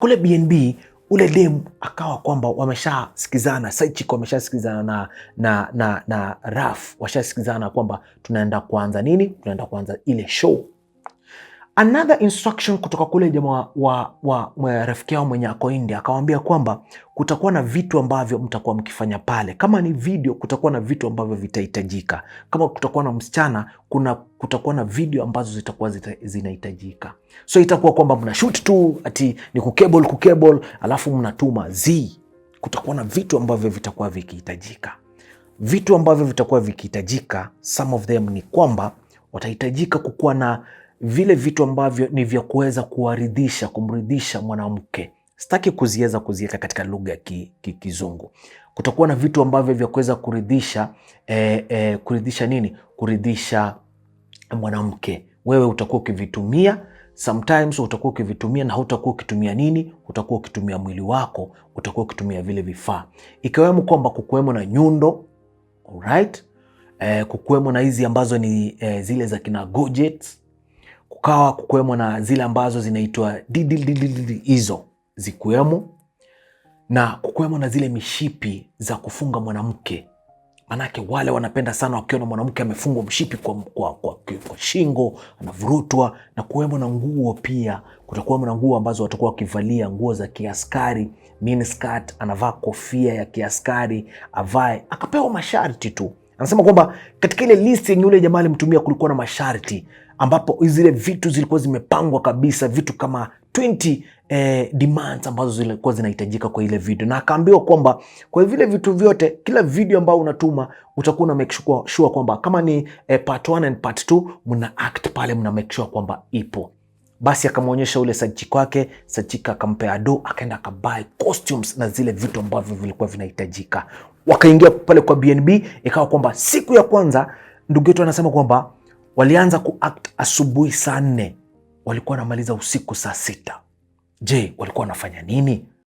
Kule BNB ule dem akawa kwamba wameshasikizana, side chick wameshasikizana na Raf, washasikizana kwamba tunaenda kuanza nini, tunaenda kuanza ile show. Another instruction kutoka kule jamaa wa rafiki yao mwenye ako India, akawaambia kwamba kutakuwa na vitu ambavyo mtakuwa mkifanya pale. Kama ni video, kutakuwa na vitu ambavyo vitahitajika. Kama kutakuwa na msichana, kutakuwa na video ambazo zitakuwa zinahitajika. So itakuwa kwamba mna shoot tu ati ni kukable, alafu mnatuma kutakuwa na vitu ambavyo vitakuwa vikihitajika. Vitu ambavyo vitakuwa vikihitajika, some of them ni kwamba watahitajika kukuwa na vile vitu ambavyo ni vya kuweza kumridhisha mwanamke. Sitaki kuziweka katika lugha ya Kizungu. Kutakuwa na vitu ambavyo vya kuweza kuridhisha mwanamke. Wewe utakuwa ukivitumia, sometimes utakuwa ukivitumia na hutakuwa ukitumia nini? Utakuwa ukitumia mwili wako, utakuwa ukitumia vile vifaa. Ikiwemo kwamba kukuwemo na nyundo, alright? Kukuwemo na hizi ambazo ni zile za kina gadgets. Kukuwemo na zile ambazo zinaitwa hizo zikuwemo, na kukuwemo na zile mishipi za kufunga mwanamke. Manake wale wanapenda sana wakiona mwanamke amefungwa mshipi kwa shingo, anavurutwa. Na kuwemo na nguo pia, kutakuwemo na nguo ambazo watakuwa wakivalia, nguo za kiaskari, miniskirt, anavaa kofia ya kiaskari, akapewa masharti tu. Anasema kwamba katika ile list yenye ule jamaa alimtumia kulikuwa na masharti, ambapo zile vitu zilikuwa zimepangwa kabisa, vitu kama 20 demands ambazo zilikuwa zinahitajika kwa ile video. Na akaambiwa kwamba kwa vile vitu vyote, kila video ambayo unatuma utakuwa na make sure kwamba kama ni part 1 and part 2 mna act pale, mna make sure kwamba ipo. Basi akamwonyesha ule sajiki wake, sajiki akampea do, akaenda akabuy costumes na zile vitu ambavyo vilikuwa vinahitajika. Wakaingia pale kwa BNB, ikawa kwamba siku ya kwanza ndugu yetu anasema kwamba walianza kuact asubuhi saa 4, walikuwa wanamaliza usiku saa 6. Je, walikuwa wanafanya nini?